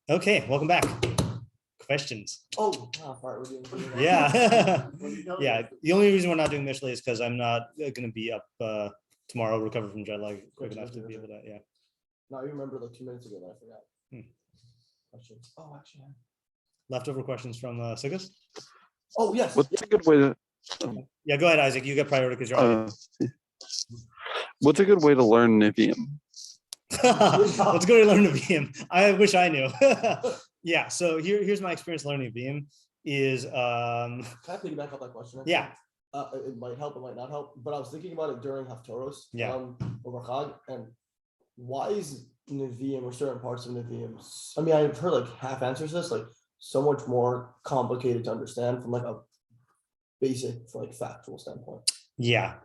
Okay, welcome back. Questions? We're doing Yeah. Yeah. The only reason we're not doing Mishlei is because I'm not going to be up tomorrow, recover from jet lag quick enough to be able to, yeah. No, you remember like 2 minutes ago that I forgot. Questions. Actually. Leftover questions from Sukkos? Oh, yes. What's a good way to? Yeah, go ahead, Isaac. You get priority because you're on. What's a good way to learn neviim? Let's go to learn neviim. I wish I knew. Yeah, so here's my experience learning neviim is Can I piggyback off that question? Yeah. It might help, it might not help, but I was thinking about it during Haftorahs, over Chag, and why is neviim or certain parts of neviim? I mean, I've heard like half answers this, like so much more complicated to understand from like a basic, like factual standpoint. Yeah.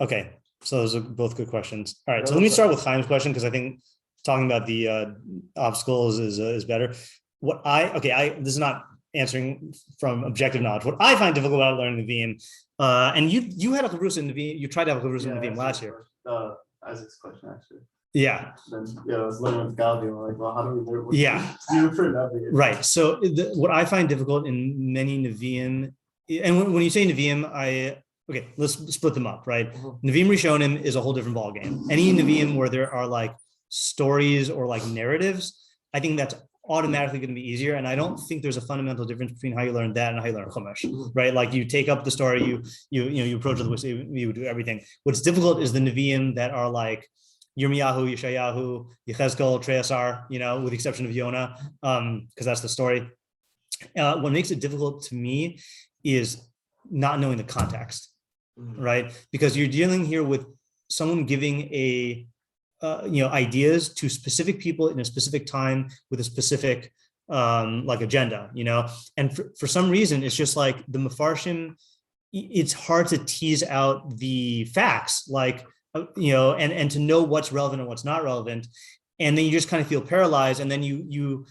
Okay. So those are both good questions. All right. So let me start with Chaim's question because I think talking about the obstacles is better. This is not answering from objective knowledge. What I find difficult about learning neviim, and you had a chavrusa in neviim. You tried to have a chavrusa in neviim last year. Isaac's question actually. Yeah. Then I was learning with Gaudi. I'm like, well, how do we learn? Do for Navi? Right. So what I find difficult in many neviim, and when you say neviim, let's split them up, right? Neviim Rishonim is a whole different ballgame. Any neviim where there are like stories or like narratives, I think that's automatically going to be easier. And I don't think there's a fundamental difference between how you learn that and how you learn Chumash, right? Like you take up the story, you approach it, you do everything. What's difficult is the neviim that are like Yirmiyahu, Yeshayahu, Yechezkel, Treasar, with the exception of Yonah, because that's the story. What makes it difficult to me is not knowing the context, right? Because you're dealing here with someone giving ideas to specific people in a specific time with a specific like agenda, and for some reason it's just like the Mefarshim, it's hard to tease out the facts, like and to know what's relevant and what's not relevant, and then you just kind of feel paralyzed, and then you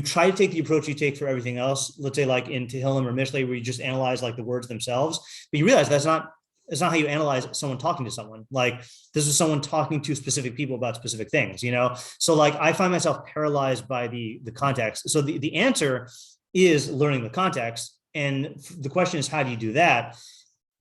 try to take the approach you take for everything else, let's say like in Tihillim or Mishlei, where you just analyze like the words themselves, but you realize it's not how you analyze someone talking to someone. Like this is someone talking to specific people about specific things, So like I find myself paralyzed by the context. So the answer is learning the context. And the question is, how do you do that?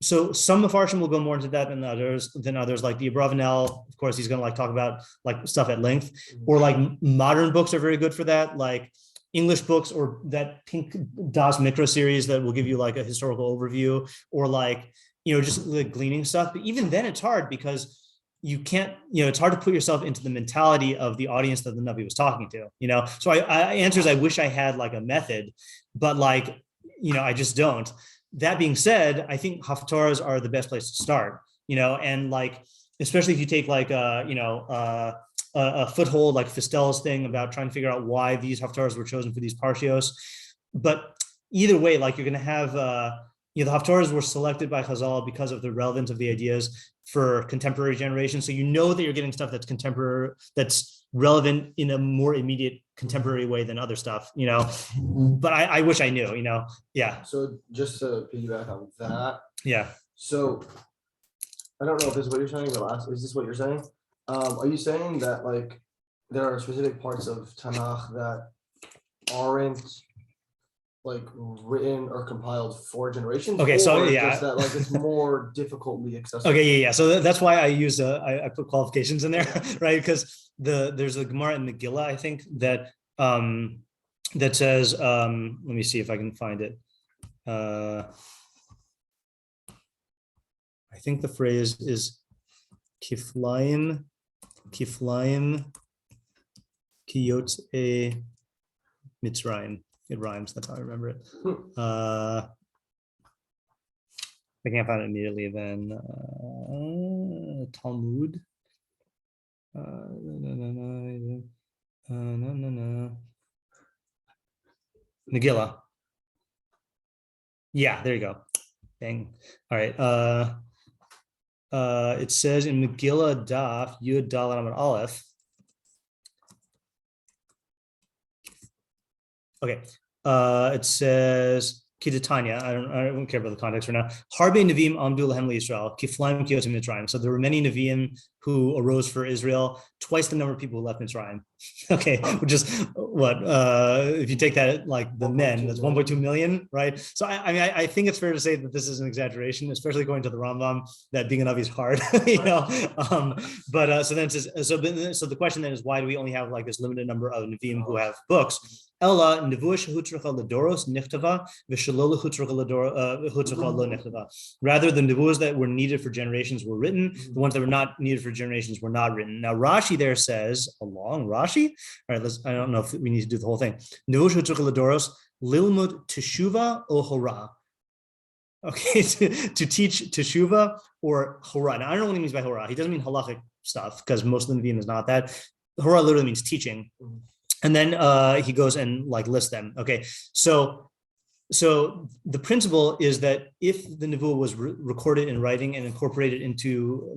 So some Mefarshim will go more into that than others. Like the Abravanel, of course, he's going to like talk about like stuff at length, or like modern books are very good for that. Like English books, or that Pink Das Mikra series that will give you like a historical overview, or like, just like gleaning stuff. But even then it's hard because you can't, it's hard to put yourself into the mentality of the audience that the Navi was talking to, So I wish I had like a method, but like, I just don't. That being said, I think Haftarahs are the best place to start, and like, especially if you take like, a foothold, like Fistel's thing about trying to figure out why these Haftarahs were chosen for these Parshios. But either way, like you're going to have, the Haftarahs were selected by Chazal because of the relevance of the ideas for contemporary generations. So that you're getting stuff that's contemporary, that's relevant in a more immediate contemporary way than other stuff, But I wish I knew, Yeah. So just to piggyback on that. Yeah. So I don't know if this is what you're saying, but is this what you're saying? Are you saying that like there are specific parts of Tanakh that aren't like written or compiled for generations? Okay, so just that like it's more difficultly accessible. Okay, yeah. So that's why I use I put qualifications in there, right? Because there's a Gemara in Megillah, I think, that that says, let me see if I can find it. I think the phrase is Kiflaim Kiyotze Mitzrayim. It rhymes. That's how I remember it. I can't find it immediately. Then Talmud. Megillah. Yeah, there you go. Bang. All right. It says in Megillah Daf Yud Daled Amud Aleph. Okay. It says Kidatanya, I don't care about the context right now. Harbe neviim amdu lahem Israel, kiflaim kiyotim Mitzrayim. So there were many neviim who arose for Israel, twice the number of people who left Mitzrayim. Okay, which is what if you take that like the men, that's 1.2 million, right? So I think it's fair to say that this is an exaggeration, especially going to the Rambam, that being a Navi is hard, you know. So the question then is, why do we only have like this limited number of neviim who have books? Ella nevuah shehutracha ledoros nichtava v'shelo lehutracha lo nichtava. Rather, the nevuahs that were needed for generations were written. The ones that were not needed for generations were not written. Now Rashi there says, along Rashi. All right, I don't know if we need to do the whole thing. Nevuah shehutracha ledoros lilmud teshuva o hora. Okay, to teach teshuva or hora. Now I don't know what he means by hora. He doesn't mean halachic stuff, because most of the neviim is not that. Hora literally means teaching. And then he goes and like lists them. Okay, so the principle is that if the nevuah was recorded in writing and incorporated into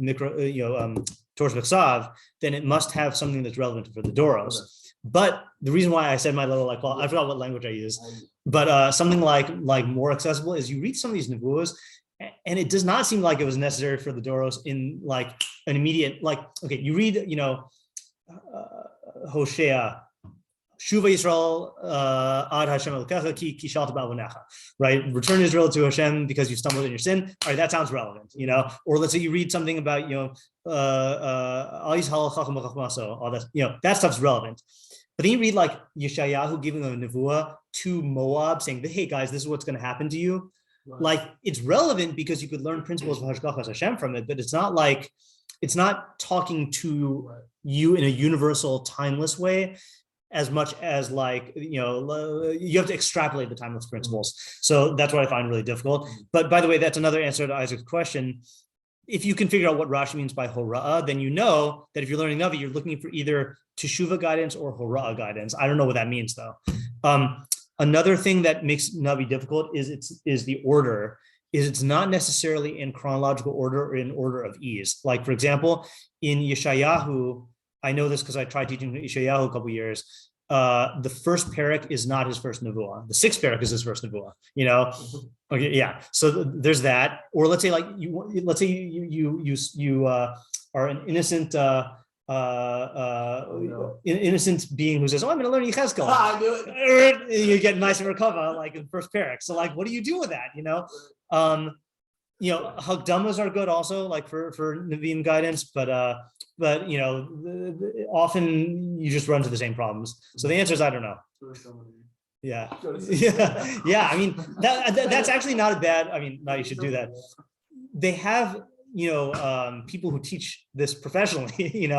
Torah B'Ksav, then it must have something that's relevant for the Doros. But the reason why I said my little I forgot what language I used, but something like more accessible is you read some of these nevuahs, and it does not seem like it was necessary for the Doros in like an immediate you read Hosea. Shuva Yisrael ad Hashem Elokecha ki shalta ba'avonecha, right? Return Israel to Hashem because you stumbled in your sin. All right, that sounds relevant, you know. Or let's say you read something about all that, that stuff's relevant. But then you read like Yeshayahu giving a nevuah to Moab, saying, "Hey guys, this is what's going to happen to you." Right. Like it's relevant because you could learn principles of hashgachah Hashem from it, but it's not talking to you in a universal, timeless way, as much as you have to extrapolate the timeless principles. So that's what I find really difficult. But by the way, that's another answer to Isaac's question. If you can figure out what Rashi means by hora'ah, then you know that if you're learning Navi, you're looking for either teshuva guidance or hora'ah guidance. I don't know what that means though. Another thing that makes Navi difficult is the order. It's not necessarily in chronological order or in order of ease. Like for example, in Yeshayahu, I know this because I tried teaching Yeshayahu a couple of years. The first parak is not his first nevuah. The sixth parak is his first nevuah. Okay, yeah. So there's that. Or let's say you are an innocent innocent being who says, "Oh, I'm going to learn Yechezkel." I knew it. You get nice and recover like in the first parak. So like, what do you do with that? Hagdamas are good also, like for neviim guidance, but often you just run to the same problems. So the answer is I don't know. Yeah. I mean that's actually not a bad. I mean, now you should do that. They have people who teach this professionally,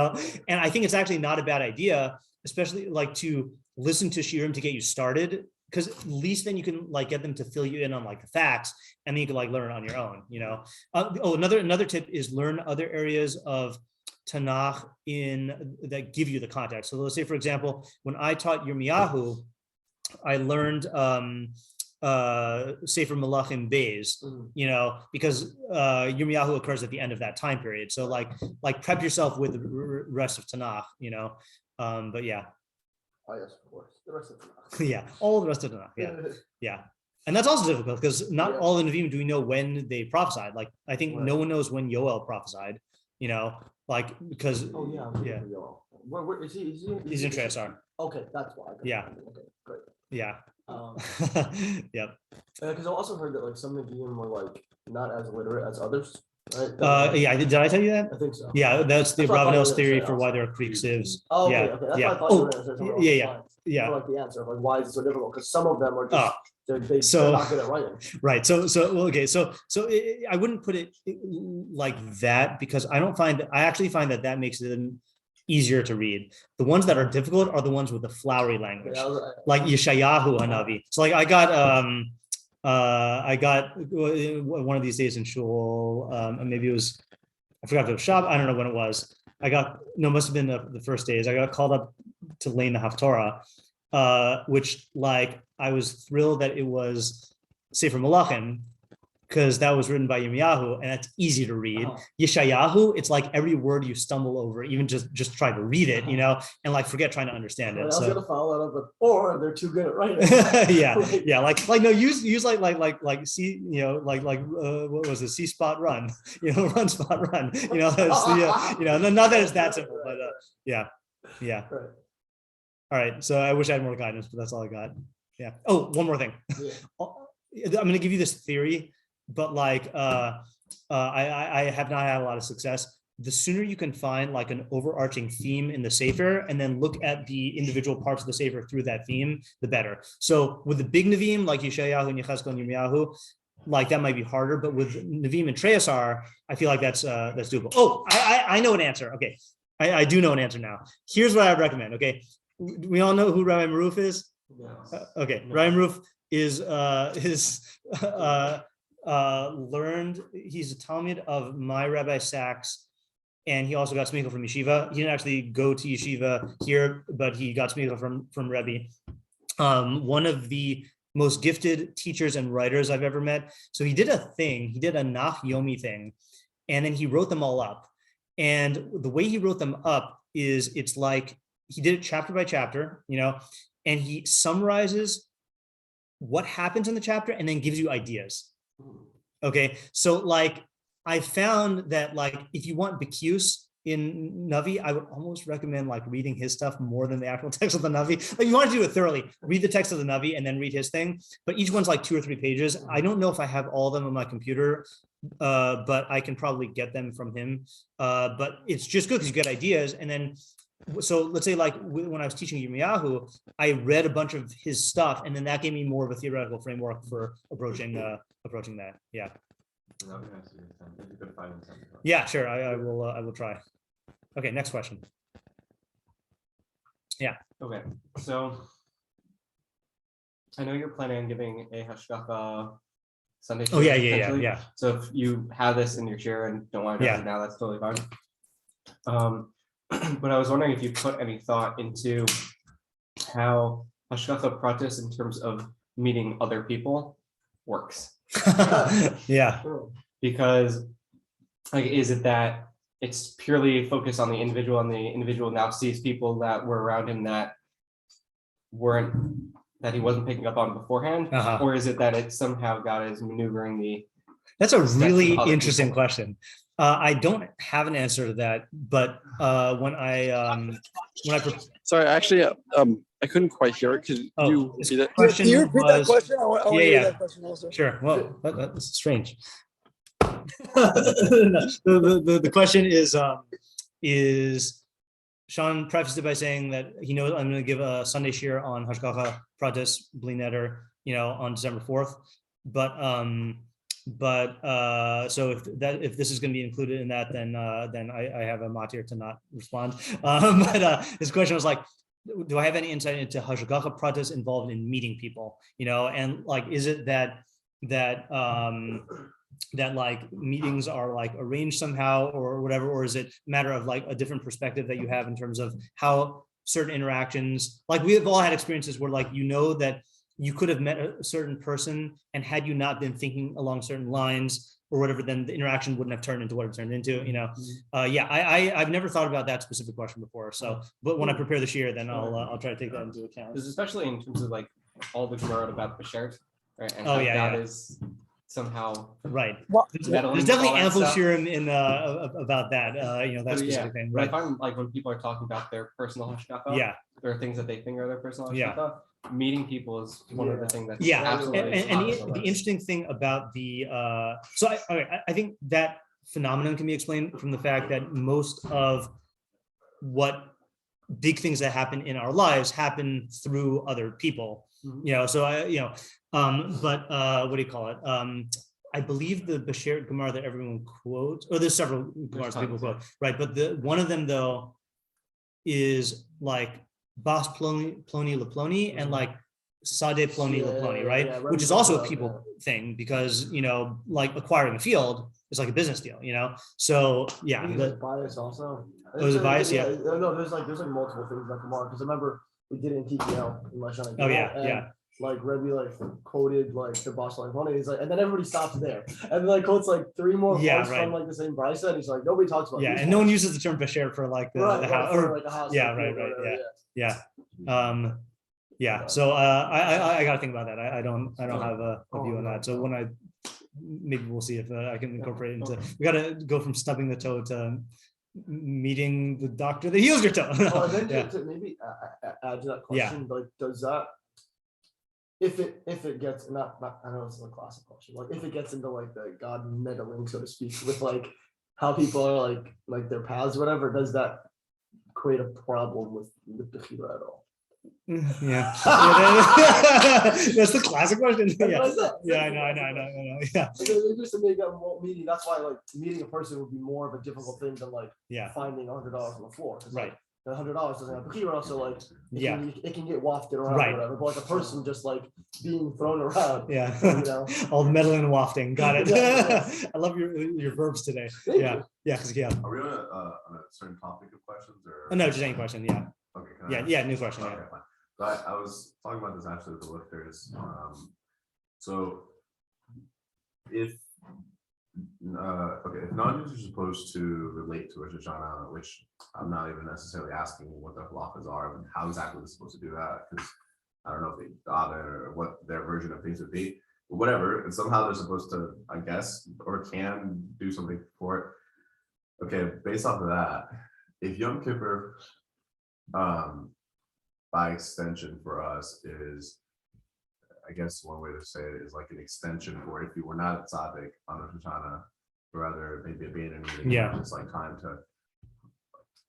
and I think it's actually not a bad idea, especially like to listen to shiurim to get you started. Because at least then you can like get them to fill you in on like the facts, and then you can like learn on your own. Another tip is learn other areas of Tanakh that give you the context. So let's say, for example, when I taught Yirmiyahu, I learned Sefer Melachim Beis, because Yirmiyahu occurs at the end of that time period. So like prep yourself with the rest of Tanakh, but yeah. Oh yes, of course. The rest of the Tanakh. Yeah, all the rest of the Tanakh. Yeah. And that's also difficult because not all the neviim do we know when they prophesied. Like I think no one knows when Yoel prophesied. Because Yoel. Where is he? He's in Treyasar. Okay, that's why. Yeah. Okay, great. Yeah. Yep. Because I also heard that like some neviim were like not as literate as others. Right? Did I tell you that? I think so. Yeah, that's the Ravanel's theory for why there are Greek sieves. Oh, okay, okay. That's what I thought you were going to say. Yeah. Like the answer of like why is it so difficult? Because some of them are just they're not good at writing. Right. So I wouldn't put it like that because I actually find that makes it easier to read. The ones that are difficult are the ones with the flowery language, like Yeshayahu Hanavi. So like I got one of these days in shul, maybe it was, I forgot if it was Shab, I don't know when it was. Must have been the first days. I got called up to learn the Haftorah, which like I was thrilled that it was Sefer Malachim, because that was written by Yirmiyahu, and that's easy to read. Yeshayahu, it's like every word you stumble over, even just try to read it, and like forget trying to understand it. I was gonna follow that up with, or they're too good at writing. yeah, like no, use like see, what was it? See spot run, run spot run, that's the, not that it's that simple, but yeah. Right. All right, so I wish I had more guidance, but that's all I got. Yeah. Oh, one more thing. Yeah. I'm going to give you this theory, but like I have not had a lot of success. The sooner you can find like an overarching theme in the Sefer and then look at the individual parts of the Sefer through that theme, the better. So with the big neviim like Yeshayahu and Yechezkel and Yirmiyahu, like that might be harder, but with neviim and Treasar, I feel like that's doable. Oh, I know an answer. Okay, I do know an answer now. Here's what I would recommend. Okay, we all know who Rabbi Maruf is. Okay, no. Rabbi Maruf is learned. He's a Talmud of my Rabbi Sachs, and he also got smicha from yeshiva. He didn't actually go to yeshiva here, but he got smicha from Rebbe. One of the most gifted teachers and writers I've ever met. So he did a thing. He did a Nach Yomi thing, and then he wrote them all up. And the way he wrote them up is it's like he did it chapter by chapter, and he summarizes what happens in the chapter and then gives you ideas. Okay, so like I found that like if you want Bekius in Navi, I would almost recommend like reading his stuff more than the actual text of the Navi. Like you want to do it thoroughly, read the text of the Navi and then read his thing. But each one's like 2 or 3 pages. I don't know if I have all of them on my computer, but I can probably get them from him. But it's just good because you get ideas. And then, so let's say like when I was teaching Yirmiyahu, I read a bunch of his stuff, and then that gave me more of a theoretical framework for approaching that. Yeah. Yeah, sure. I will try. Okay, next question. Yeah. Okay, so I know you're planning on giving a hashgachah Sunday. Oh yeah. So if you have this in your shiur and don't want to do it now, that's totally fine. But I was wondering if you put any thought into how hashgachah pratis in terms of meeting other people works. Yeah. Because like, is it that it's purely focused on the individual, and the individual now sees people that were around him that he wasn't picking up on beforehand, or is it that it somehow God is maneuvering the? That's a really interesting question. I don't have an answer to that, but when I sorry, actually, I couldn't quite hear it. Could you repeat it? Can you repeat that question? I want to hear that question also. Sure. Well, that's strange. The question is Sean prefaced it by saying that he knows I'm going to give a Sunday shiur on hashgachah pratis bli neder, on December 4th, but so if this is going to be included in that, then I have a matir to not respond. But his question was like, do I have any insight into hashgachah pratis involved in meeting people? And like, is it that like meetings are like arranged somehow or whatever, or is it a matter of like a different perspective that you have in terms of how certain interactions, like we've all had experiences where like that you could have met a certain person, and had you not been thinking along certain lines or whatever, then the interaction wouldn't have turned into what it turned into, I've never thought about that specific question before. So, but when I prepare the shiur, then I'll try to take that into account. Because especially in terms of like all the Gemara about the shirt, right? And that is somehow right. There's definitely ample shiurim in about that. That specific thing. Right. But I find like when people are talking about their personal hashgachah, there are things that they think are their personal hashgachah. Meeting people is one of the things that's absolutely and the interesting thing about the I think that phenomenon can be explained from the fact that most of what big things that happen in our lives happen through other people. But what do you call it? I believe the Bashir Gemara that everyone quotes, or there's several Gemaras people quote, right? But one of them though is like Bas Ploni Laploni and like Sade Ploni Laploni, right? Which is also a people thing, because like acquiring a field is like a business deal, So bias also. Was it bias? Yeah. No, there's like multiple things that come on, because I remember we did it in TPL in my shana. like Rebbe like quoted like the Bosh like one, he's like, and then everybody stops there, and then like quotes like three more parts from like the same brisa, and he's like, nobody talks about and no one uses the term basher for like the house, or like a house. So I gotta think about that. I don't have a view on that. So when maybe we'll see if I can incorporate it into. We gotta go from stubbing the toe to meeting the doctor that heals your toe. To maybe add to that question, like, does that, if it gets not I know it's a classic question, like if it gets into like the God meddling, so to speak, with like how people are like their paths or whatever, does that create a problem with the Bechira at all? That's the classic question. I know. Yeah. They just make that meeting. That's why like meeting a person would be more of a difficult thing than like finding $100 on the floor. Right. Like, the $100 doesn't have Bechira, so like it can get wafted around or whatever. But like a person just like being thrown around. All meddling and wafting. Got it. I love your verbs today. Thank you. Are we on a certain topic of questions or? No, just any question. Yeah. Okay. New question. Okay, fine. So I was talking about this actually with the lifters. So if non-Jews are supposed to relate to Rosh Hashanah, which I'm not even necessarily asking what the halachas are and how exactly they're supposed to do that, because I don't know if they thought it or what their version of things would be, but whatever. And somehow they're supposed to, I guess, or can do something for it. Okay, based off of that, if Yom Kippur, by extension for us is, I guess one way to say it is like an extension for if you were not a tzaddik on Rosh Hashanah, rather maybe abandoning it, it's like time to.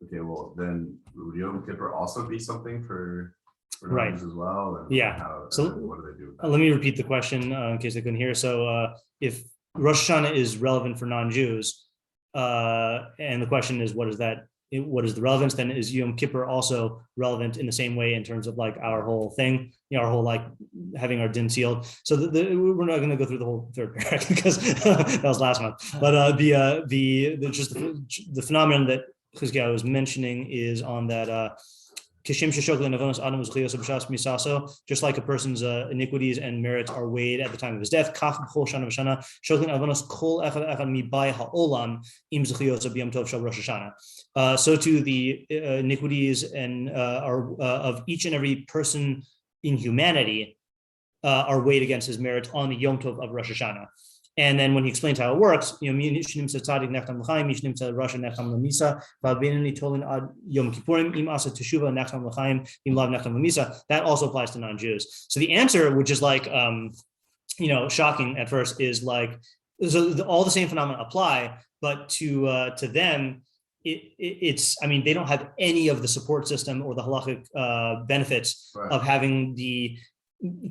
Okay, well then would Yom Kippur also be something for non-Jews as well? And so what do they do? Let me repeat the question in case I couldn't hear. So if Rosh Hashanah is relevant for non-Jews, and the question is what is the relevance? Then is Yom Kippur also relevant in the same way in terms of like our whole thing, our whole like having our din sealed? So we're not going to go through the whole third paragraph because that was last month. But the phenomenon that Hashgachic was mentioning is on that. Just like a person's iniquities and merits are weighed at the time of his death. So too the iniquities and are of each and every person in humanity are weighed against his merits on the Yom Tov of Rosh Hashanah. And then when he explains how it works, that also applies to non-Jews. So the answer, which is like, shocking at first, is like, so all the same phenomena apply, but to them, it's, I mean, they don't have any of the support system or the halachic benefits of having the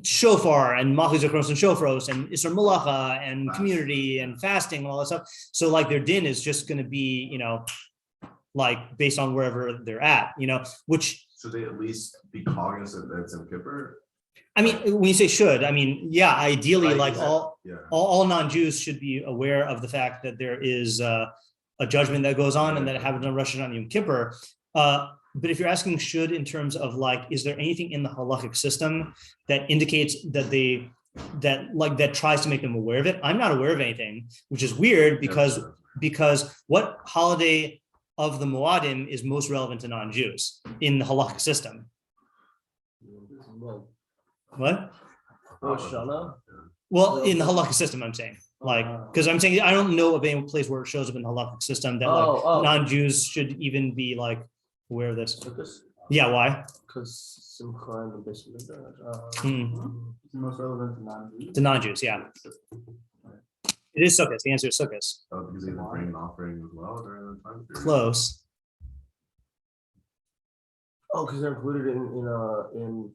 shofar and machlis akros and shofros and isser malacha and community and fasting and all that stuff. So like their din is just going to be, like based on wherever they're at, which. Should they at least be cognizant that it's Yom Kippur? I mean, when you say should, I mean, ideally, like all non-Jews should be aware of the fact that there is a judgment that goes on and that it happens on Rosh Hashanah and Yom Kippur. But if you're asking should in terms of like, is there anything in the halachic system that indicates that that tries to make them aware of it? I'm not aware of anything, which is weird because what holiday of the Moadim is most relevant to non-Jews in the halachic system? What? Well, in the halachic system, I'm saying, like, because I'm saying I don't know of any place where it shows up in the halachic system that non-Jews should even be like aware of this. Yeah, why? Because Simcha and the Bishop is there. It's most relevant to non-Jews. To non-Jews, yeah. It is Sukkos. The answer is Sukkos. Oh, because they bring an offering as well during the time period. Close. Oh, because they're included in.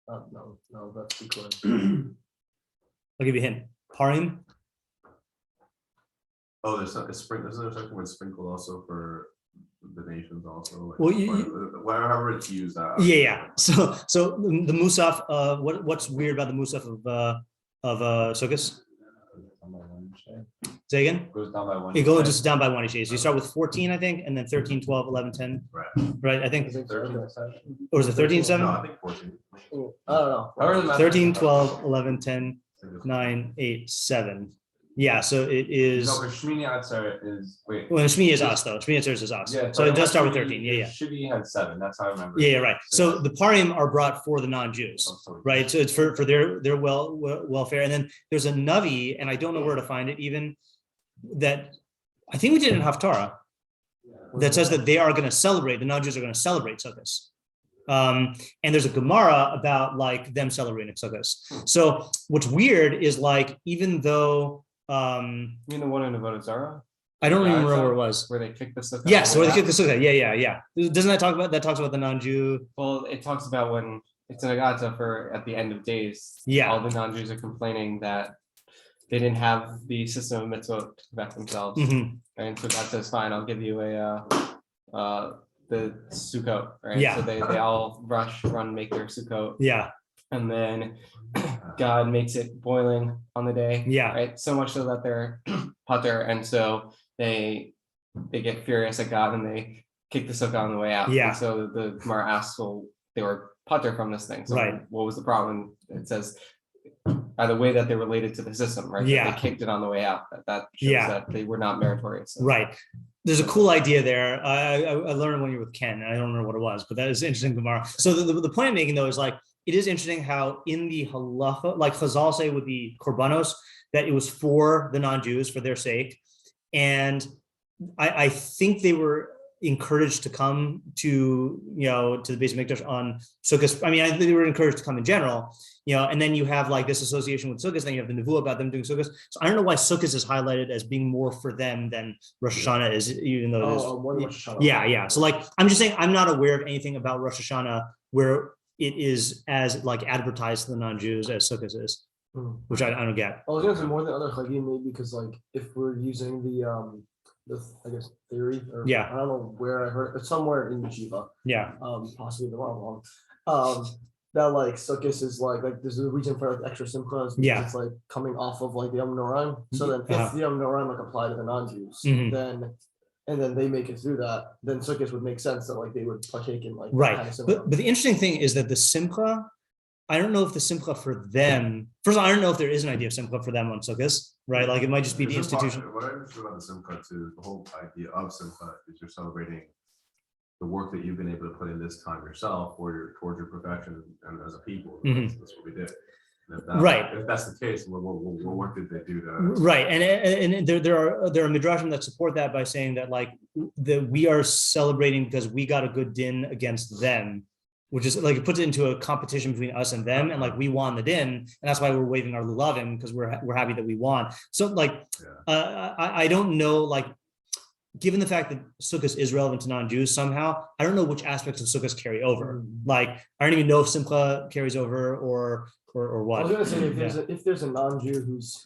No, that's too close. I'll give you a hint. Parim. Oh, there's a sprinkle. Isn't there something word sprinkle also for the nations also? Like, well, wherever it's used. Yeah. So the Musaf. What's weird about the Musaf of Sukkos? Say again? Goes down by one. It goes just down by one each day. So you start with 14, I think, and then 13, 12, 11, 10. Right. I think. Or was it 13, 7? No, I think 14. I don't know. 13, 12, 11, 10, 9, 8, 7. Yeah, so it is. No, but Shmini Atzar is wait. Well, Shmini is us though. Shmini Atzar is us. Yeah, so it does start with 13. Yeah. Shivy had 7. That's how I remember. Yeah, right. So the parim are brought for the non-Jews, right? So it's for their welfare. And then there's a Navi, and I don't know where to find it even, that I think we did in Haftarah, that says that they are going to celebrate, the non-Jews are going to celebrate Sukkos. And there's a Gemara about like them celebrating Sukkos. So what's weird is like, even though You mean the one in Avodah Zarah? I don't even remember where it was. Where they kick the sukkah. Yes, where they kick the sukkah. Yeah. Doesn't that talks about the non-Jew? Well, it talks about when it's an agata for at the end of days. Yeah. All the non-Jews are complaining that they didn't have the system of mitzvot to protect themselves. Mhm. And so God says, fine, I'll give you the sukkot, right? Yeah. So they all run, make their sukkot. Yeah. And then God makes it boiling on the day. Yeah. Right. So much so that they're pater, and so they get furious at God and they kick the sukkah on the way out. Yeah. And so the Gemara asks, well, they were pater from this thing. So Right. what was the problem? It says by the way that they're related to the system, right? Yeah. They kicked it on the way out. That shows Yeah. that they were not meritorious. Right. There's a cool idea there. I learned when you were with Ken. I don't remember what it was, but that is interesting, Gemara. So the point I'm making though is like, it is interesting how in the halacha, like Chazal say with the korbanos, that it was for the non-Jews, for their sake. And I think they were encouraged to come to the Beis Mikdash on Sukkos. I mean, they were encouraged to come in general, and then you have like this association with Sukkos, then you have the Nevuah about them doing Sukkos. So I don't know why Sukkos is highlighted as being more for them than Rosh Hashanah is, even though it is. Yeah. So like, I'm just saying, I'm not aware of anything about Rosh Hashanah where it is as like advertised to the non-Jews as Sukkos is, which I don't get. I was gonna say more than other chagim, maybe because like if we're using the I guess theory, or Yeah. I don't know where I heard it, somewhere in Yeshiva, Yeah. possibly the wrong one, that like Sukkos is like there's a reason for like extra simcha, Yeah. it's like coming off of like the Yom Noraim. So then Uh-huh. if the Yom Noraim like apply to the non-Jews, Mhm. then they make it through that, then Sukkos would make sense that like they would partake in like that Right. kind of simcha. But the interesting thing is that the simcha, I don't know if the simcha for them, first of all, I don't know if there is an idea of simcha for them on Sukkos, right? Like it might just be the institution. What I understood about the simcha too, the whole idea of simcha is you're celebrating the work that you've been able to put in this time yourself, or towards your perfection and as a people. Mhm. That's what we did. And Right. If that's the case, what work did they do to? Right, and there are midrashim that support that by saying that like we are celebrating because we got a good din against them, which is like it puts it into a competition between us and them, and like we won the din, and that's why we're waving our lulavim because we're happy that we won. So like I don't know, like given the fact that Sukkos is relevant to non-Jews somehow, I don't know which aspects of Sukkos carry over. Like I don't even know if Simcha carries over or what. I was gonna say if there's a non-Jew who's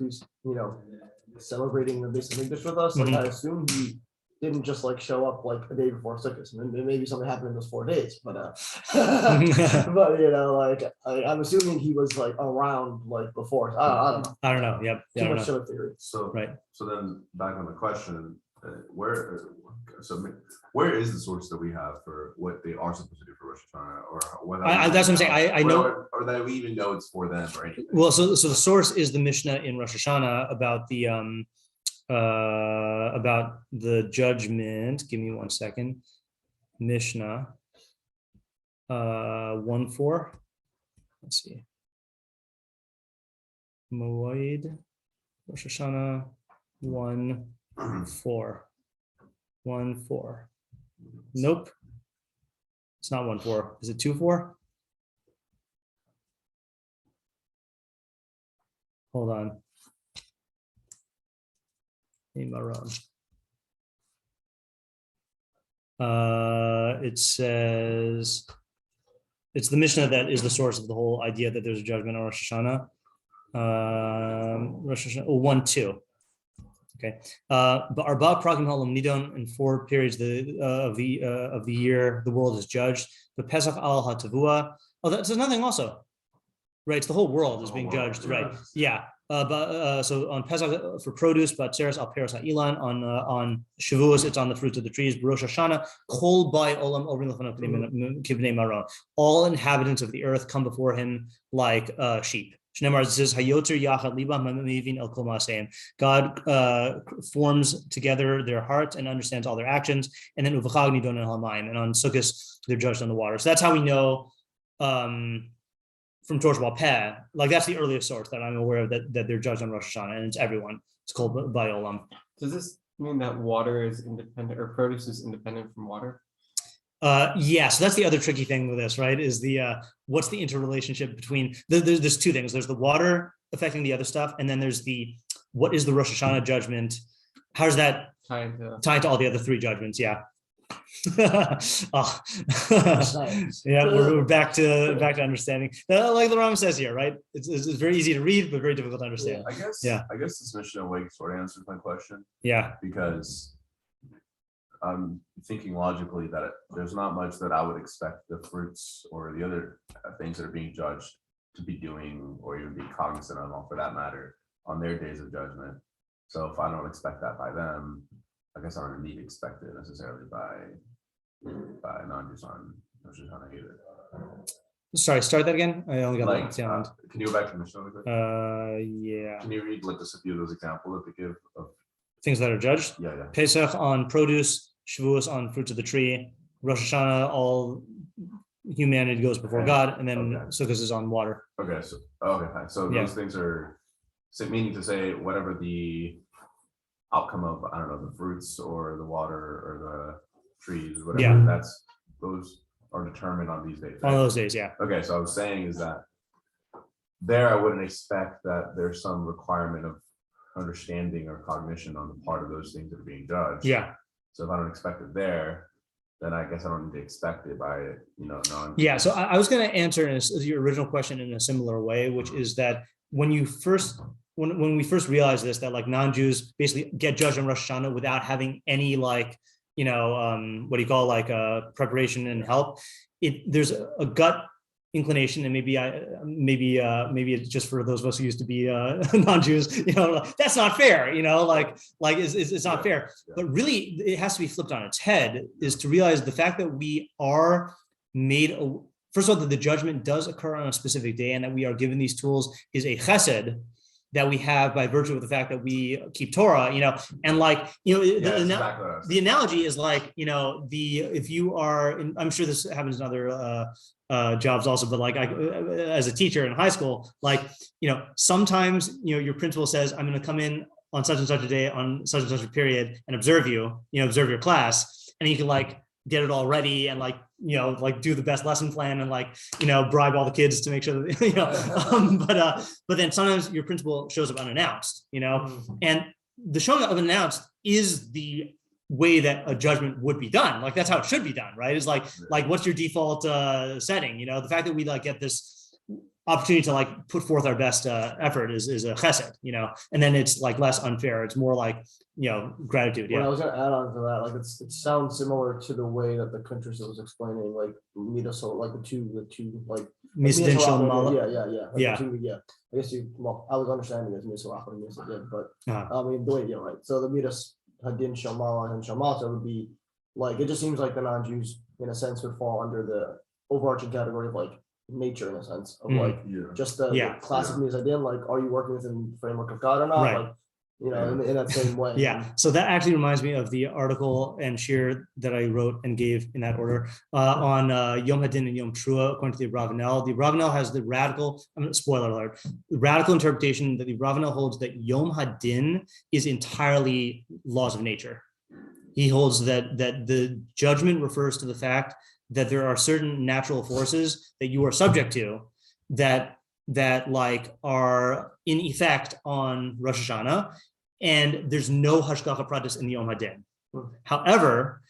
celebrating the Beis Mikdash with us, like I assume he didn't just like show up like a day before Sukkot, and then maybe something happened in those 4 days. But like I'm assuming he was like around like before. I don't know. I don't know. Yep. Too much show theory. So Right. So then back on the question, where is the source that we have for what they are supposed to do for Rosh Hashanah, or what? That's what I'm saying. I know, or that we even know it's for them or anything. well, so the source is the Mishnah in Rosh Hashanah about the judgment. Give me 1 second. Mishnah 1:4. Let's see. Moed Rosh Hashanah 1:4. 1:4. Nope. It's not 1:4. Is it 2:4? Hold on. It says it's the Mishnah that is the source of the whole idea that there's a judgment on Rosh Hashanah. Rosh Hashanah 1:2. Okay, but Arba Prakim Halam Nidon in 4 periods of the year the world is judged. But Pesach al HaTavua. Oh, that's nothing also, right? It's the whole world is being judged, right? Yeah. So on Pesach for produce, Batzeres al Peros Ha'ilan. On Shavuos, it's on the fruits of the trees. Rosh Hashanah, Kol Bai Olam Ovrim Lefanav Kibnei Maron. All inhabitants of the earth come before him like sheep. Shnemar says Hayoter Yachad Liba Mamivin El Kol Maaseim. God forms together their hearts and understands all their actions. And then Uvachag Nidon El Hamayim. And on Sukkos, they're judged on the water. So that's how we know. From Torah Peh, like that's the earliest source that I'm aware of that they're judged on Rosh Hashanah, and it's everyone. It's called Bayolam. Does this mean that water is independent or produce is independent from water? Yeah, so that's the other tricky thing with this, right? Is the what's the interrelationship between there's two things. There's the water affecting the other stuff, and then there's what is the Rosh Hashanah judgment? How does that tie to all the other three judgments? Yeah. Yeah, we're back to understanding. Like the Rambam says here, right? It's very easy to read, but very difficult to understand. I guess this Mishnah sort of answers my question. Yeah, because I'm thinking logically that there's not much that I would expect the fruits or the other things that are being judged to be doing, or even be cognizant of, for that matter, on their days of judgment. So if I don't expect that by them, I guess I don't need to expect it necessarily by non-Jews on Rosh Hashanah either. Sorry, start that again. I only got like, sound. Can you go back to the Mishnah really quick? Yeah. Can you read just a few of those examples that they give of things that are judged? Yeah. Pesach on produce, Shavuos on fruits of the tree, Rosh Hashanah, all humanity goes before God, and then Sukkos is on water. Okay, so fine. So those things are meaning to say whatever the outcome of, I don't know, the fruits or the water or the trees, whatever, those are determined on these days, right? On those days, yeah. Okay, so I was saying is that there I wouldn't expect that there's some requirement of understanding or cognition on the part of those things that are being judged. Yeah. So if I don't expect it there, then I guess I don't need to expect it by, non. Yeah, so I was going to answer your original question in a similar way, which is that when we first realized this, that like non-Jews basically get judged on Rosh Hashanah without having any preparation and help. There's a gut inclination, and maybe it's just for those of us who used to be non-Jews, that's not fair, it's not fair. But really, it has to be flipped on its head, is to realize the fact that we are made. First of all, that the judgment does occur on a specific day, and that we are given these tools is a chesed that we have by virtue of the fact that we keep Torah, and the analogy is like, if you are, I'm sure this happens in other jobs also, but like as a teacher in high school, sometimes, your principal says, I'm going to come in on such and such a day on such and such a period and observe your class, and you can get it all ready and do the best lesson plan and bribe all the kids to make sure that but then sometimes your principal shows up unannounced, and the showing up unannounced is the way that a judgment would be done. That's how it should be done, right? Is like what's your default setting? The fact that we get this opportunity to put forth our best effort is a chesed, and then it's less unfair. It's more gratitude. Yeah. Well, I was gonna add on to that, it sounds similar to the way that the country was explaining midas, the two Misdin Shel Mala. Yeah. I guess I was understanding it as midas and midas did, but I mean the way right. So the midas hadin Shel Mala and Shel Mata would be it just seems like the non-Jews in a sense would fall under the overarching category of nature, in a sense of just the classic midas hadin, are you working within the framework of God or not? Right. In that same way. Yeah. So that actually reminds me of the article and shiur that I wrote and gave in that order on Yom Hadin and Yom Trua, according to the Ravanel. The Ravanel has the radical, spoiler alert, the radical interpretation that the Ravanel holds that Yom Hadin is entirely laws of nature. He holds that the judgment refers to the fact that there are certain natural forces that you are subject to that are in effect on Rosh Hashanah, and there's no hashgachah pratis in the Yom Hadin. However,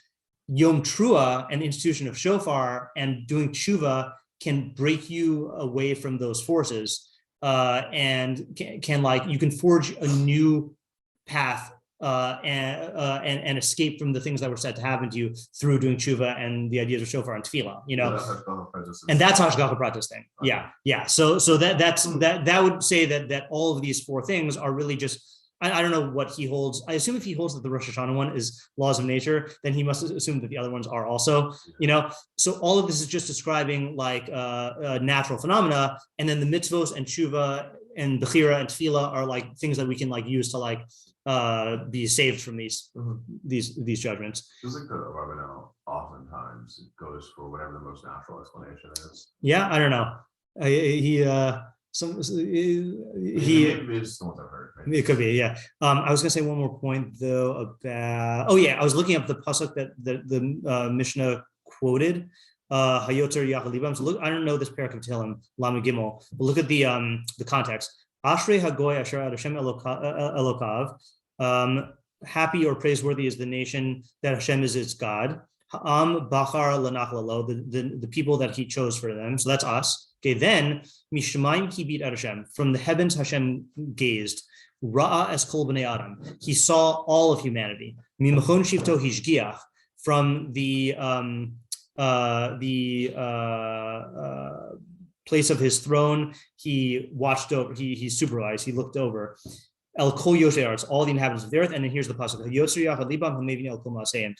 Yom Trua, an institution of shofar, and doing tshuva can break you away from those forces, and can you can forge a new path and escape from the things that were said to happen to you through doing tshuva and the ideas of shofar and tefillah, and that's hashgacha pratis thing. Yeah. So that would say that all of these four things are really just. I don't know what he holds. I assume if he holds that the Rosh Hashanah one is laws of nature, then he must assume that the other ones are also, So all of this is just describing like natural phenomena, and then the mitzvos and tshuva and bechira and tefillah are like things that we can like use to like be saved from these judgments. Just like the Rabbanel oftentimes goes for whatever the most natural explanation is. Yeah, I don't know. It could be, yeah. I was gonna say one more point though about. Oh yeah, I was looking up the pasuk that the Mishnah quoted. Hayoter Yachalibam. So look, I don't know this parak of Tihlim, Lama Gimel, but look at the context. Ashrei Hagoy Asher Ad Hashem Elokav. Happy or praiseworthy is the nation that Hashem is its God. Ha'am Bachar Lanachlalo, the people that He chose for them. So that's us. Okay, then Mishamayim Kibit Ad Hashem, from the heavens Hashem gazed. Ra'a es kol bnei Adam, He saw all of humanity. Mimachon shivto hishgiach, from the place of His throne, He watched over, He supervised, He looked over. El kol yoshei arts, all the inhabitants of the earth, and then here's the pasuk. Yotzer yachad libam hamevin el kol ma'aseim.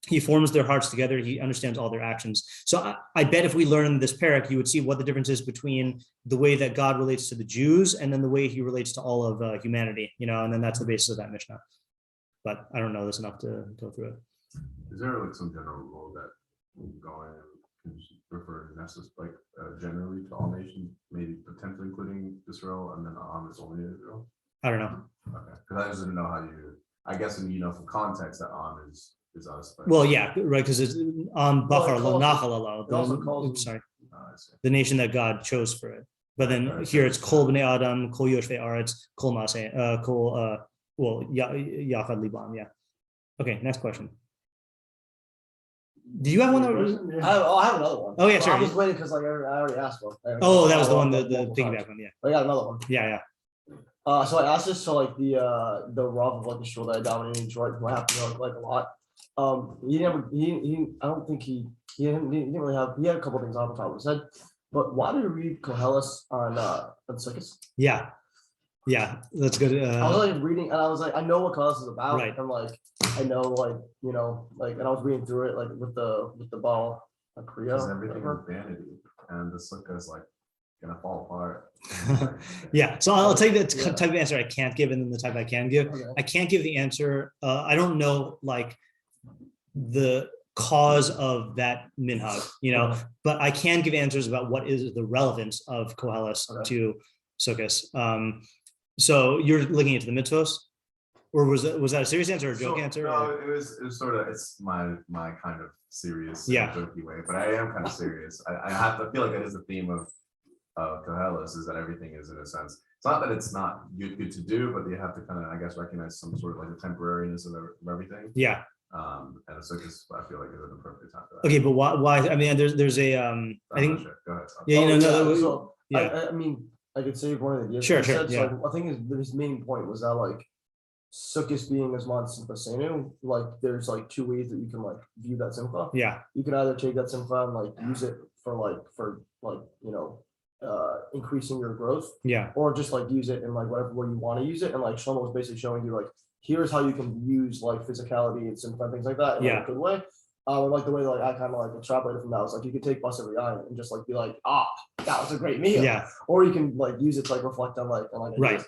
He forms their hearts together. He understands all their actions. So I bet if we learn this parak, you would see what the difference is between the way that God relates to the Jews and then the way He relates to all of humanity, and then that's the basis of that Mishnah. But I don't know this enough to go through it. Is there like some general rule that going can refer like generally to all nations, maybe potentially including Israel, and then is only Israel? I don't know. Okay, because I just didn't know how you. I guess from context that is us. But well, yeah, right, because it's Bachar Nachalalo. Sorry, the nation that God chose for it. But then here it's Kol Bnei Adam, Kol Yoshvei Aretz, Kol Maseh, Kol Yachad Liban. Yeah. Okay, next question. Do you have one that? I have another one. Oh yeah, sure. I was waiting because I already asked one. Oh, that was the one, the piggyback one. Yeah. I got another one. Yeah. So I asked this to like the Rav of like the shul that I dominated in Detroit, who I happen to like a lot. He I don't think he didn't really have. He had a couple things off the top of his head, but why did we read Koheles on Sukkos? Yeah, that's good. I was like reading, and I was like, I know what Koheles is about, right? And like, I know like and I was reading through it like with the ball of Kriya. Because everything is vanity, and the Sukkah is like gonna fall apart. Yeah, so I'll tell you the type of answer I can't give, and then the type I can give. Okay. I can't give the answer. I don't know like the cause of that minhag, but I can give answers about what is the relevance of Koheles to Sukkos. So you're looking into the mitzvos, or was that a serious answer or a joke answer? No, it was sort of, it's my kind of serious, jokey way, but I am kind of serious. I have to feel like that is the theme of Koheles, is that everything is in a sense. It's not that it's not good to do, but you have to kind of, I guess, recognize some sort of like the temporariness of everything. Yeah. And so just I feel like it's an appropriate time for that. Okay, but why? I mean, there's a I think. Go ahead. Yeah, I mean, I could say one of the ideas. Sure. So I think his main point was that like Sukkos being as mon simcha, like there's like two ways that you can like view that simcha. Yeah. You can either take that simcha and like use it for increasing your growth. Yeah. Or just like use it in like whatever way you want to use it, and like Shlomo was basically showing you like, here's how you can use like physicality and some fun things like that in like, a good way. Like the way like I kind of like extrapolated from that was like you could take bus every eye and just like be like, that was a great meal. Yeah. Or you can like use it to like reflect on like right.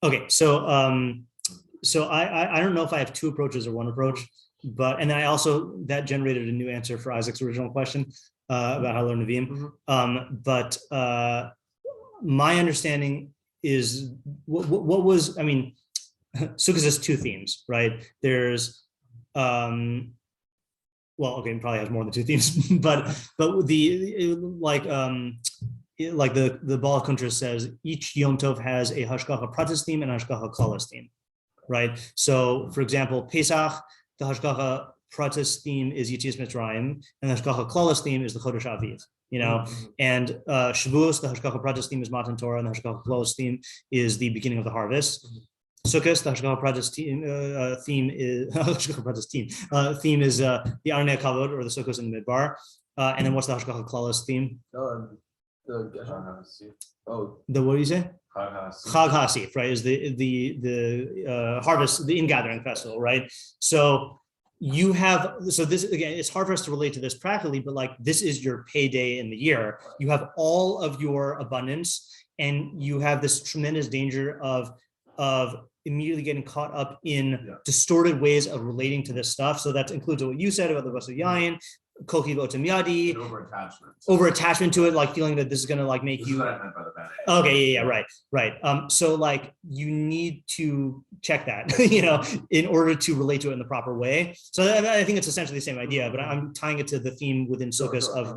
Okay. So I don't know if I have two approaches or one approach, but and then I also that generated a new answer for Isaac's original question about how to learn neviim. But my understanding is what was, I mean, Sukkos has two themes, right? There's probably has more than two themes, but the Baal Kuntra says each Yom Tov has a hashgachah pratis theme and a hashgachah klalis theme, right? So, for example, Pesach, the hashgachah pratis theme is Yetzias Mitzrayim, and the hashgachah klalis theme is the Chodesh Aviv. And Shavuos, the hashgachah pratis theme is Matan Torah, and the hashgachah klalis theme is the beginning of the harvest. Sukkos, the Hashgachic pratis theme is theme is the Arnei Kavod, or the Sukkos in the Midbar. And then what's the Hashgachic Klalos theme? The what do you say? Hashgachic, right? Is the harvest, the ingathering festival, right? So this again, it's hard for us to relate to this practically, but like this is your payday in the year. You have all of your abundance, and you have this tremendous danger of immediately getting caught up in distorted ways of relating to this stuff. So that includes what you said about the Vasu Yain, Kohi Votem Yadi, over attachment to it, like feeling that this is going to like make you. Okay, right. So like you need to check that, in order to relate to it in the proper way. So I think it's essentially the same idea, but I'm tying it to the theme within Sukkos of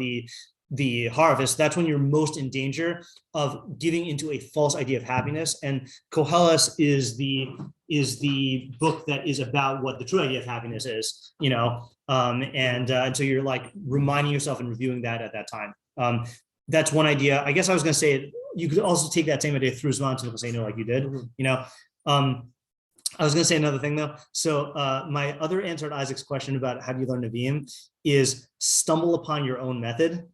the harvest. That's when you're most in danger of giving into a false idea of happiness. And Koheles is the book that is about what the true idea of happiness is, and so you're like reminding yourself and reviewing that at that time. That's one idea. I guess I was going to say, you could also take that same idea through Zman to say no, like you did, I was going to say another thing though. So my other answer to Isaac's question about how do you learn neviim is stumble upon your own method.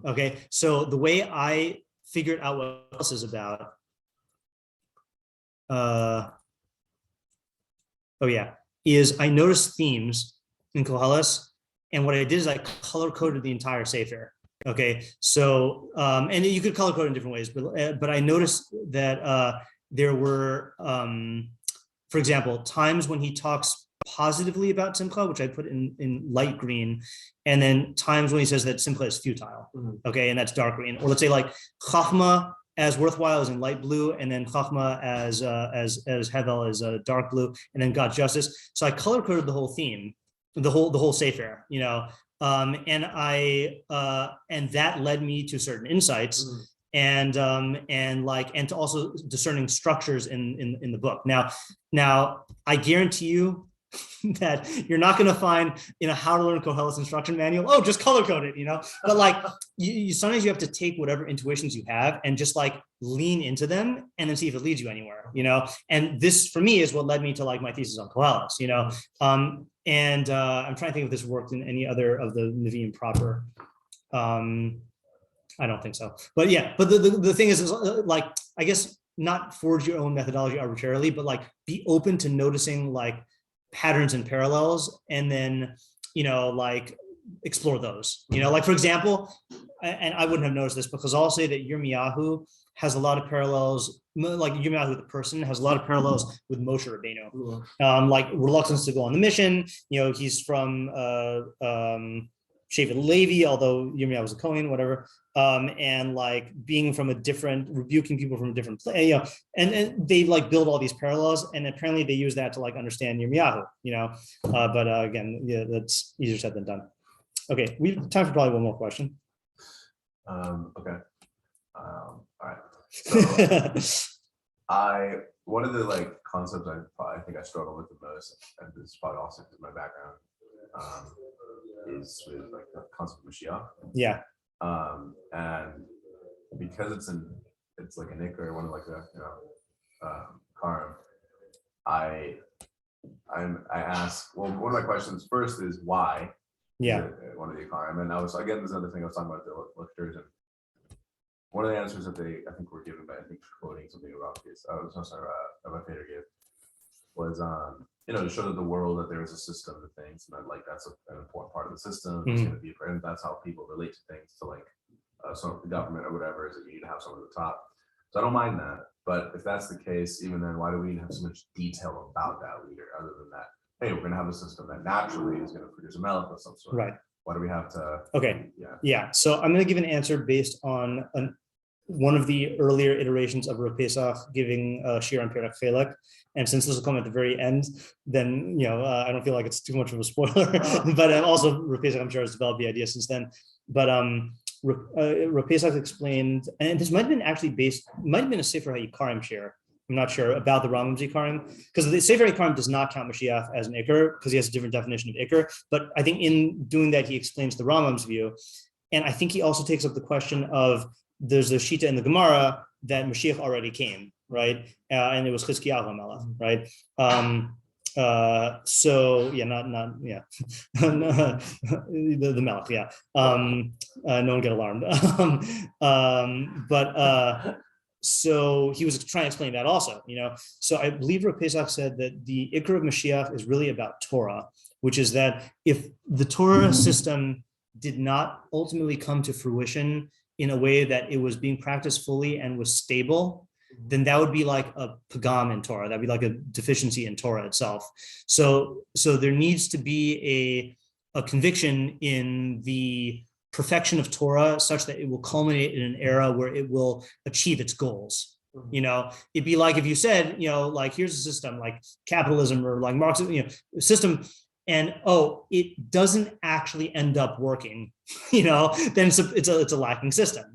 Okay, so the way I figured out what else is about, is I noticed themes in Koheles, and what I did is I color coded the entire sefer. Okay, so and you could color code in different ways, but I noticed that there were, for example, times when he talks positively about simcha, which I put in light green, and then times when he says that simcha is futile, okay, and that's dark green. Or let's say like chachma as worthwhile is in light blue, and then chachma as hevel is dark blue, and then God's justice. So I color coded the whole theme, the whole sefer, and that led me to certain insights. And to also discerning structures in the book. Now I guarantee you that you're not going to find in a how to learn Koheles instruction manual, just color code it, but like you sometimes you have to take whatever intuitions you have and just like lean into them and then see if it leads you anywhere, and this for me is what led me to like my thesis on Koheles, I'm trying to think if this worked in any other of the neviim proper. I don't think so, but the thing is like, I guess not forge your own methodology arbitrarily, but like be open to noticing like patterns and parallels, and then like explore those, like for example, and I wouldn't have noticed this because I'll say that Yirmiyahu has a lot of parallels, like Yirmiyahu the person has a lot of parallels with Moshe Rabbeinu, like reluctance to go on the mission. He's from Shevet Levi, although Yirmiyahu was a Kohen, whatever, and like being from a different, rebuking people from a different place, and they like build all these parallels, and apparently they use that to like understand Yirmiyahu, but again, that's easier said than done. Okay, we have time for probably one more question. Okay. All right. So one of the like concepts I think I struggle with the most, and this is probably also because of my background, is with like the concept of Moshiach. Yeah. And because it's like an Ikkar, one of like the ikkarim, I ask, well, one of my questions first is why. Yeah. One of the ikkarim, and this other thing I was talking about the lectures, and one of the answers that I think were given by, I think quoting something about this, my favorite gave was to show that the world, that there is a system of things, and that like that's an important part of the system. It's going to be, and that's how people relate to things. So like so the government or whatever is that you need to have someone at the top. So I don't mind that, but if that's the case, even then, why do we have so much detail about that leader other than that? Hey, we're going to have a system that naturally is going to produce a melech of some sort. Right. Why do we have to? Okay. Yeah. So I'm going to give an answer based on one of the earlier iterations of Rav Pesach giving shiur on Perek Chelek. And since this will come at the very end, then I don't feel like it's too much of a spoiler. But also Rav Pesach, I'm sure, has developed the idea since then. But Rav Pesach explained, and this might have been a Sefer HaIkkarim shiur, I'm not sure, about the Rambam's ikkarim, because the Sefer ikkarim does not count Moshiach as an Ikkar because he has a different definition of Ikkar. But I think in doing that, he explains the Rambam's view. And I think he also takes up the question of there's the Shita in the Gemara that Moshiach already came, right? And it was Chizkiyahu Melech, right? So yeah, not yeah, the Melech, yeah. No one get alarmed. So he was trying to explain that also, So I believe Rav Pesach said that the Ikkar of Mashiach is really about Torah, which is that if the Torah system did not ultimately come to fruition in a way that it was being practiced fully and was stable, then that would be like a pagam in Torah. That'd be like a deficiency in Torah itself. So there needs to be a conviction in the perfection of Torah such that it will culminate in an era where it will achieve its goals. It'd be like if you said, like here's a system like capitalism or like Marxism, system, and it doesn't actually end up working, then it's a lacking system,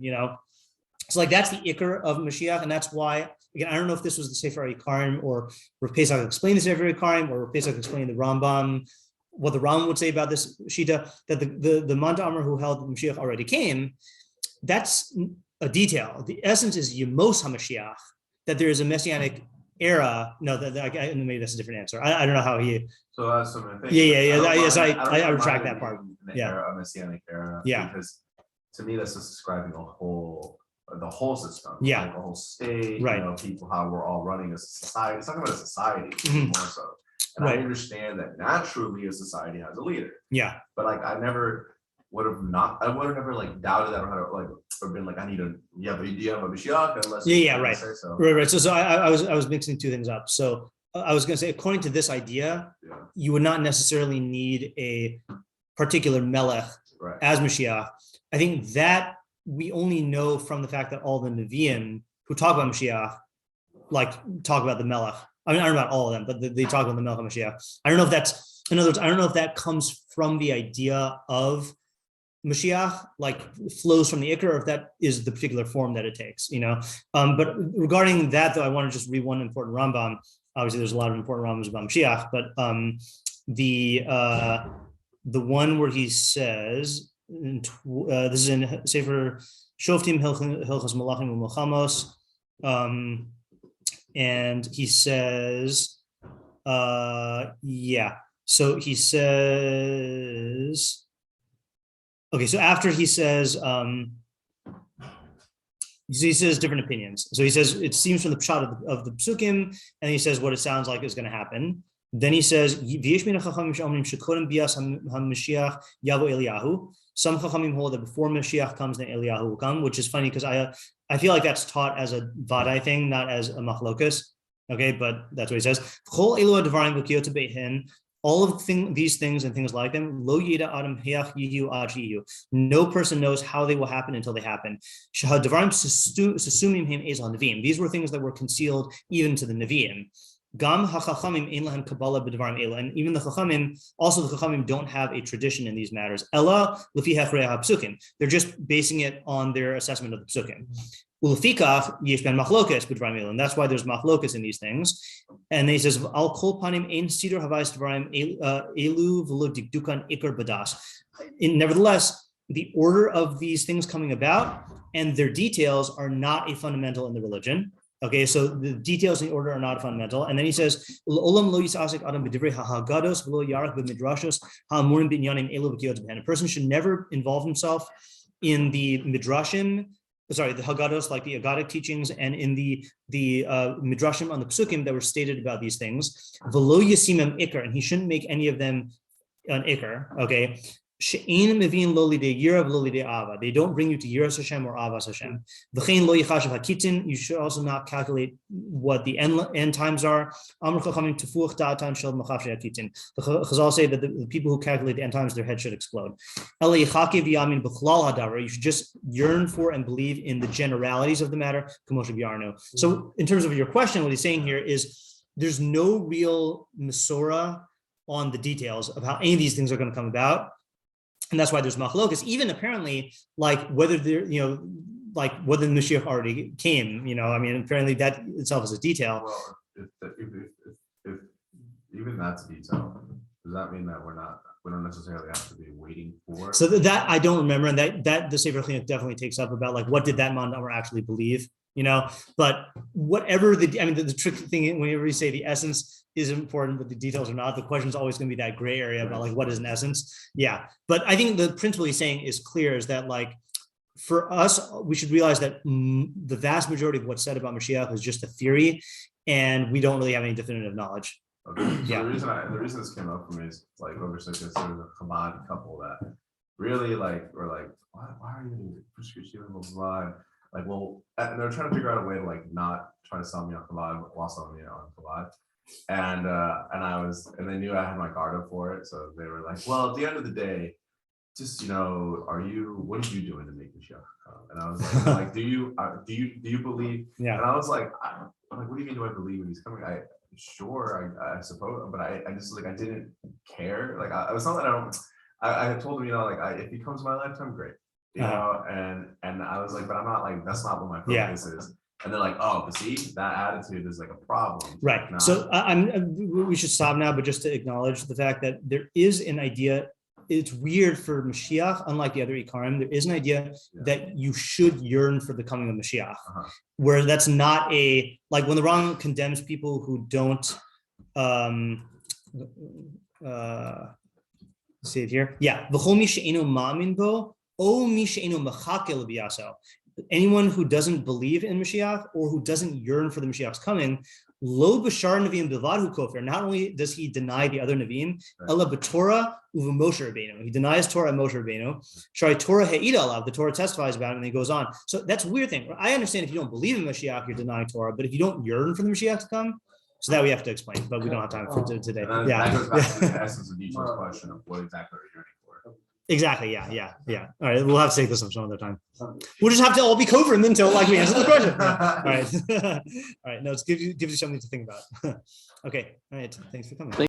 So like that's the Ikkar of Moshiach, and that's why, again, I don't know if this was the Sefer Ikkarim or Rav Pesach explained the Sefer Ikkarim or Rav Pesach explained the Rambam, what the Rambam would say about this Shita, that the Manda Amar who held that Mashiach already came, that's a detail. The essence is Yemos HaMashiach, that there is a messianic era. No, maybe that's a different answer. I don't know how he. So that's something. I retract that part. A messianic era. Yeah. Because to me, that's just describing the whole system. Yeah. Like the whole state. Right. People, how we're all running as a society. It's talking about a society more so. And Right. I understand that naturally a society has a leader. Yeah. But like I would have never like doubted that or been like, I need do you have a Moshiach unless right. So. Right. So I was mixing two things up. So I was going to say, according to this idea, you would not necessarily need a particular melech as Mashiach. I think that we only know from the fact that all the neviim who talk about Mashiach, like talk about the melech. I mean, I don't know about all of them, but they talk about the melech Mashiach. I don't know if that's, in other words, I don't know if that comes from the idea of Mashiach, like flows from the Ikkar, or if that is the particular form that it takes, But regarding that, though, I want to just read one important Rambam. Obviously, there's a lot of important Rambams about Mashiach, but the one where he says, this is in Sefer Shoftim, Hilchos Melakim ומלחמות, and he says, so he says, okay, so after he says, he says different opinions. So he says, it seems from the pshat of the psukim, and he says what it sounds like is going to happen. Then he says, some chachamim hold that before Mashiach comes, then Eliyahu will come, which is funny because I feel like that's taught as a vadai thing, not as a machlokas. Okay, but that's what he says. All of these things and things like them, lo yeda adam heach yihu ad sheyu. No person knows how they will happen until they happen. These were things that were concealed even to the neviim. Gam hachachamim ein lahem kabbalah b'dvarim ela, and even the chachamim, also the chachamim don't have a tradition in these matters. Ella lefi hechrei hapsukim. They're just basing it on their assessment of the psukim. Ulefikach yesh ben machlokes b'dvarim ela, and that's why there's machlokes in these things. And then he says al kol panim ein sidur havayis dvarim elu v'lo dikdukan ikar badas. Nevertheless, the order of these things coming about and their details are not a fundamental in the religion. Okay, so the details in the order are not fundamental. And then he says, a person should never involve himself in the midrashim, the haggados, like the Aggadic teachings, and in the midrashim on the psukim that were stated about these things. Ikkar, and he shouldn't make any of them an ikkar, okay? They don't bring you to Yiras Hashem or Avas Hashem. You should also not calculate what the end times are. The Chazal say that the people who calculate the end times, their head should explode. You should just yearn for and believe in the generalities of the matter. So in terms of your question, what he's saying here is there's no real Masorah on the details of how any of these things are going to come about. And that's why there's machlokas, even apparently, like whether whether the Mashiach already came, apparently that itself is a detail. Well, if even that's a detail, does that mean that we don't necessarily have to be waiting for? So that I don't remember, and that the Sefer Chinuch definitely takes up about like what did that man actually believe, but whatever the tricky thing, whenever you say the essence is important, but the details are not, the question is always going to be that gray area about like, what is an essence? Yeah. But I think the principle he's saying is clear, is that like, for us, we should realize that the vast majority of what's said about Moshiach is just a theory, and we don't really have any definitive knowledge. Okay. So the reason this came up for me is like over Sukkos, there was a Chabad couple that really like were like, why are you prescriptive blah blah? Like, well, and they're trying to figure out a way to like not try to sell me on Chabad while selling me on Chabad. And they knew I had my guard up for it, so they were like, well, at the end of the day, just what are you doing to make Moshiach come? And I was like, do you believe? Yeah. And I was like, I'm like, what do you mean? Do I believe when he's coming? I suppose, but I just like I didn't care. Like I was not that I told him, if he comes in my lifetime, great, and I was like, but I'm not like, that's not what my focus is. And they're like, oh, but see, that attitude is like a problem. Right. Like, so we should stop now, but just to acknowledge the fact that there is an idea. It's weird for Mashiach, unlike the other ikkarim, there is an idea that you should yearn for the coming of Mashiach, where that's not like when the Rambam condemns people who don't, see it here. Yeah. Anyone who doesn't believe in Mashiach or who doesn't yearn for the Mashiach's coming, lo b'shar neviim bilvad hu kofir. Not only does he deny the other neviim, ela b'Torah uva Moshe Rabbeinu. He denies Torah and Moshe Rabbeinu. Shari Torah he'ida alav. The Torah testifies about it, and he goes on. So that's a weird thing. I understand if you don't believe in Mashiach, you're denying Torah, but if you don't yearn for the Mashiach to come, so that we have to explain, but we don't have time for today. That goes back to the essence of each question of what exactly are you yearning for. Exactly. Yeah. All right. We'll have to take this up some other time. We'll just have to all be covering until like we answer the question. All right. All right. No, it gives you something to think about. Okay. All right. Thanks for coming.